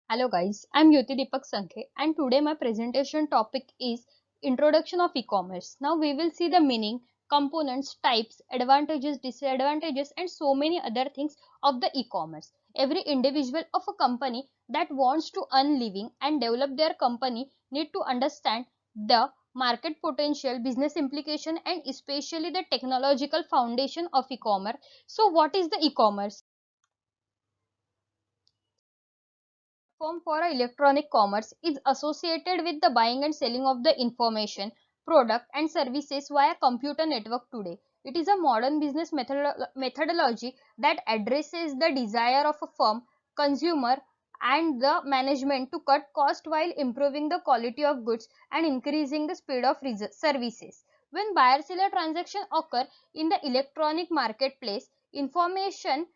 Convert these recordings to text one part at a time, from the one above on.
Hello guys, I'm Yuti Deepak Sankhe and today my presentation topic is Introduction of E-commerce. Now we will see the meaning, components, types, advantages, disadvantages and so many other things of the e-commerce. Every individual of a company that wants to earn living and develop their company need to understand the market potential, business implication and especially the technological foundation of e-commerce. So what is the e-commerce? Platform for electronic commerce is associated with the buying and selling of the information, product and services via computer network today. It is a modern business methodology that addresses the desire of a firm, consumer and the management to cut cost while improving the quality of goods and increasing the speed of services. When buyer-seller transaction occur in the electronic marketplace, information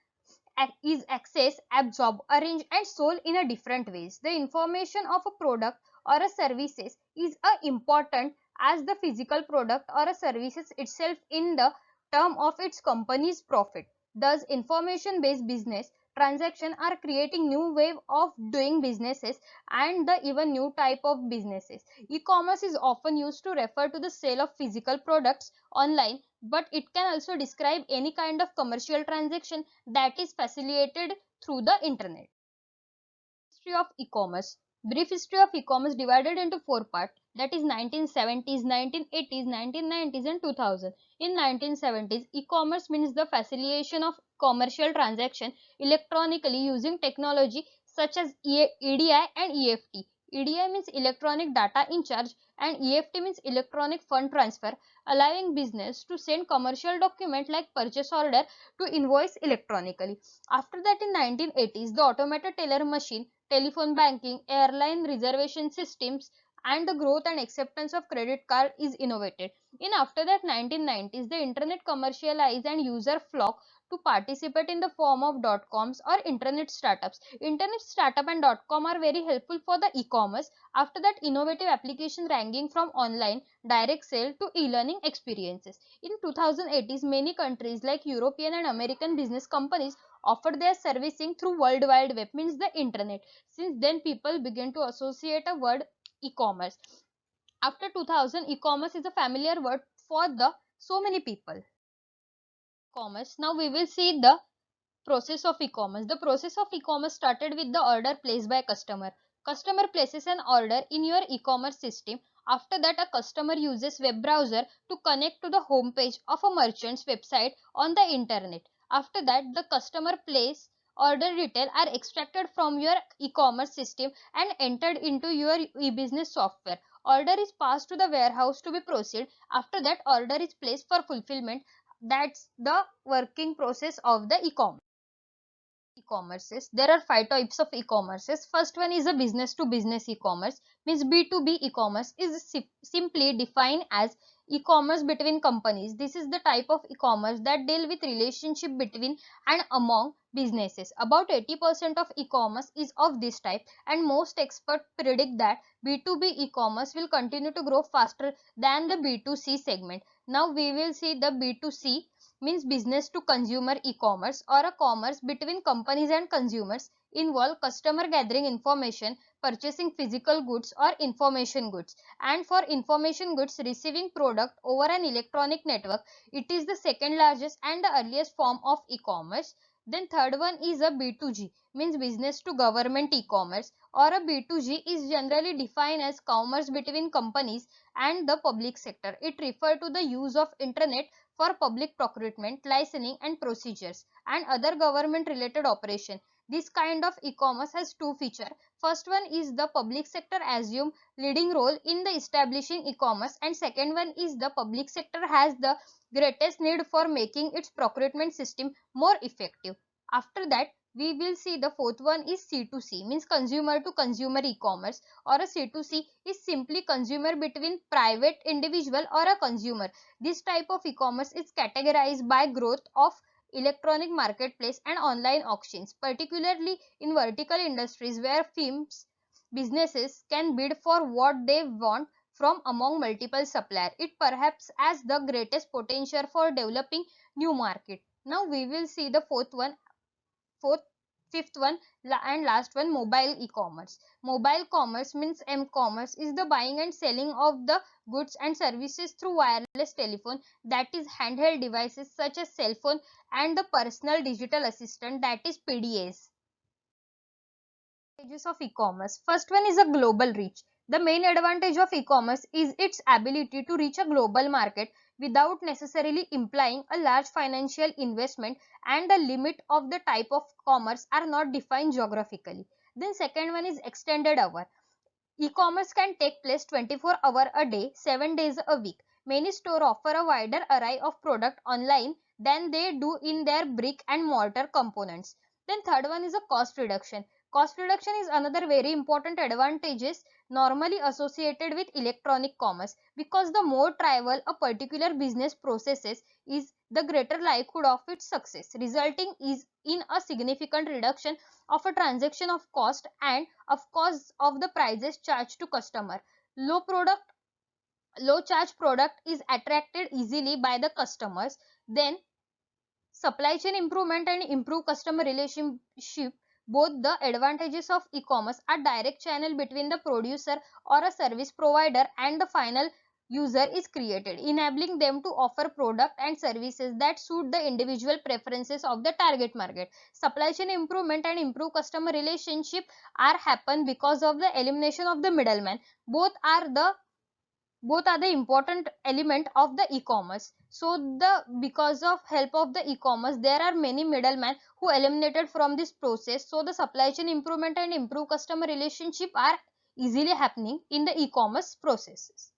is accessed, absorbed, arranged and sold in a different ways. The information of a product or a services is important as the physical product or a services itself in the term of its company's profit. Thus, information-based business transactions are creating new wave of doing businesses and the even new type of businesses. E-commerce is often used to refer to the sale of physical products online, but it can also describe any kind of commercial transaction that is facilitated through the internet. History of e-commerce. Brief history of e-commerce divided into four parts, that is 1970s, 1980s, 1990s and 2000. In 1970s, e-commerce means the facilitation of commercial transaction electronically using technology such as EDI and EFT. EDI means electronic data in charge and EFT means electronic fund transfer, allowing business to send commercial document like purchase order to invoice electronically. After that, in 1980s, the automated teller machine, telephone banking, airline reservation systems and the growth and acceptance of credit card is innovated. In after that 1990s, the internet commercialized and user flock to participate in the form of dot coms or internet startups. Internet startup and dot com are very helpful for the e-commerce. After that, innovative application ranging from online direct sale to e-learning experiences. In 2080s, many countries like European and American business companies offered their servicing through World Wide Web, means the internet. Since then, people begin to associate a word e-commerce. After 2000, e-commerce is a familiar word for the so many people. Commerce. Now we will see the process of e-commerce. The process of e-commerce started with the order placed by customer. Customer places an order in your e-commerce system. After that, a customer uses web browser to connect to the home page of a merchant's website on the internet. After that, the customer place order detail are extracted from your e-commerce system and entered into your e-business software. Order is passed to the warehouse to be processed. After that, order is placed for fulfillment. That's the working process of the e-commerce. E-commerces. There are five types of e-commerces. First one is a business to business e-commerce, means B2B e-commerce is simply defined as e-commerce between companies. This is the type of e-commerce that deal with relationship between and among businesses. About 80% of e-commerce is of this type and most experts predict that B2B e-commerce will continue to grow faster than the B2C segment. Now we will see the B2C, means business to consumer e-commerce or a commerce between companies and consumers, involve customer gathering information, purchasing physical goods or information goods, and for information goods receiving product over an electronic network. It is the second largest and the earliest form of e-commerce. Then third one is a B2G, means business to government e-commerce, or a B2G is generally defined as commerce between companies and the public sector. It refers to the use of internet for public procurement, licensing and procedures and other government related operation. This kind of e-commerce has two features. First one is the public sector assume leading role in the establishing e-commerce, and second one is the public sector has the greatest need for making its procurement system more effective. After that, we will see the fourth one is C2C, means consumer to consumer e-commerce, or a C2C is simply consumer between private individual or a consumer. This type of e-commerce is categorized by growth of electronic marketplace and online auctions, particularly in vertical industries where firms, businesses can bid for what they want from among multiple suppliers. It perhaps has the greatest potential for developing new market. Now we will see the fourth Fifth one and last one, mobile e-commerce. Mobile commerce means m-commerce is the buying and selling of the goods and services through wireless telephone, that is handheld devices such as cell phone, and the personal digital assistant, that is PDAs. Advantages of e-commerce. First one is a global reach. The main advantage of e-commerce is its ability to reach a global market without necessarily implying a large financial investment, and the limit of the type of commerce are not defined geographically. Then second one is extended hour. E-commerce can take place 24 hours a day, 7 days a week. Many stores offer a wider array of product online than they do in their brick and mortar components. Then third one is a cost reduction. Cost reduction is another very important advantages normally associated with electronic commerce, because the more trivial a particular business processes is, the greater likelihood of its success, resulting is in a significant reduction of a transaction of cost and of course of the prices charged to customer. Low charge product is attracted easily by the customers. Then supply chain improvement and improve customer relationship. Both the advantages of e-commerce are direct channel between the producer or a service provider and the final user is created, enabling them to offer product and services that suit the individual preferences of the target market. Supply chain improvement and improve customer relationship are happen because of the elimination of the middleman. Both are the important element of the e-commerce. So the because of help of the e-commerce, there are many middlemen who eliminated from this process, so the supply chain improvement and improve customer relationship are easily happening in the e-commerce processes.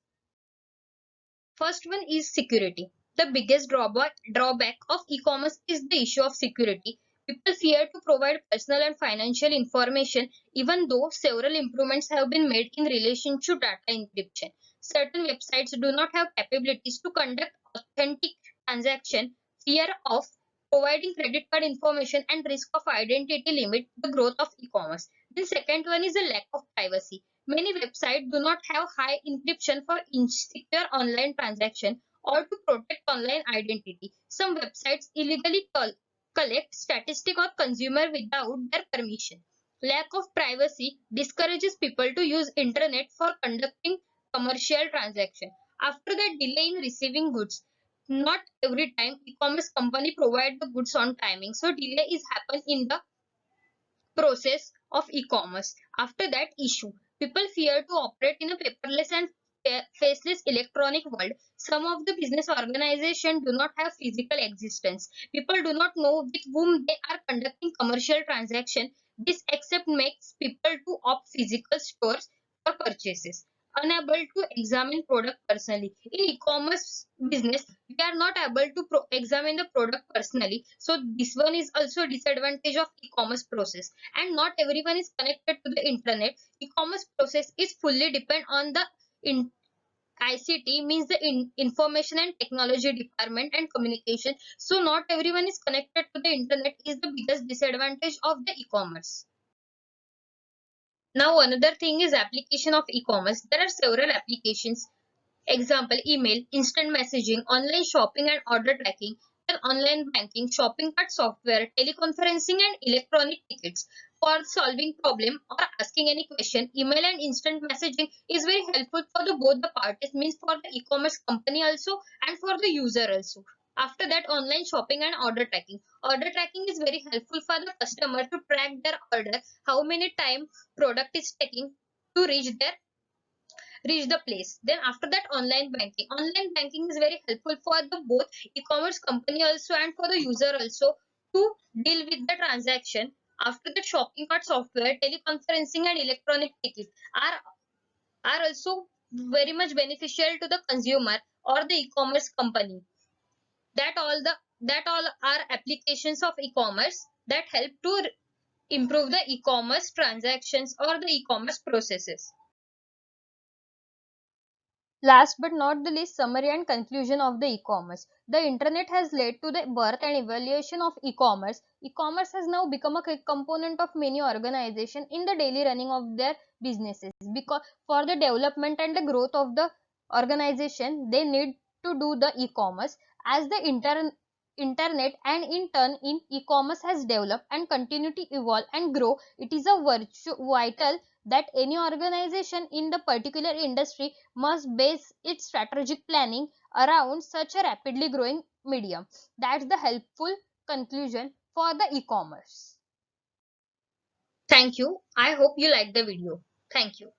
First one is security. The biggest drawback of e-commerce is the issue of security. People fear to provide personal and financial information, even though several improvements have been made in relation to data encryption. Certain websites do not have capabilities to conduct authentic transaction. Fear of providing credit card information and risk of identity limit the growth of e-commerce. The second one is a lack of privacy. Many websites do not have high encryption for insecure online transaction or to protect online identity. Some websites illegally collect statistics of consumer without their permission. Lack of privacy discourages people to use internet for conducting commercial transaction. After the delay in receiving goods, not every time e-commerce company provide the goods on timing, so delay is happen in the process of e-commerce. After that issue, people fear to operate in a paperless and faceless electronic world. Some of the business organizations do not have physical existence. People do not know with whom they are conducting commercial transaction. This accept makes people to opt physical stores for purchases. Unable to examine product personally. In e-commerce business, we are not able to examine the product personally. So this one is also disadvantage of e-commerce process. And not everyone is connected to the internet. E-commerce process is fully depend on the ICT, means the information and technology department and communication. So not everyone is connected to the internet is the biggest disadvantage of the e-commerce. Now another thing is application of e-commerce. There are several applications. Example, email, instant messaging, online shopping and order tracking, and online banking, shopping cart software, teleconferencing and electronic tickets. For solving problem or asking any question, email and instant messaging is very helpful for the both the parties, means for the e-commerce company also and for the user also. After that, online shopping and order tracking. Order tracking is very helpful for the customer to track their order, how many time product is taking to reach the place. Then after that, online banking. Online banking is very helpful for the both e-commerce company also and for the user also to deal with the transaction. After that, shopping cart software, teleconferencing and electronic tickets are also very much beneficial to the consumer or the e-commerce company. That all are applications of e-commerce that help to improve the e-commerce transactions or the e-commerce processes. Last but not the least, summary and conclusion of the e-commerce. The internet has led to the birth and evaluation of e-commerce. E-commerce has now become a component of many organizations in the daily running of their businesses, because for the development and the growth of the organization, they need to do the e-commerce. As the internet and in turn in e-commerce has developed and continue to evolve and grow, it is a vital that any organization in the particular industry must base its strategic planning around such a rapidly growing medium. That's the helpful conclusion for the e-commerce. Thank you. I hope you liked the video. Thank you.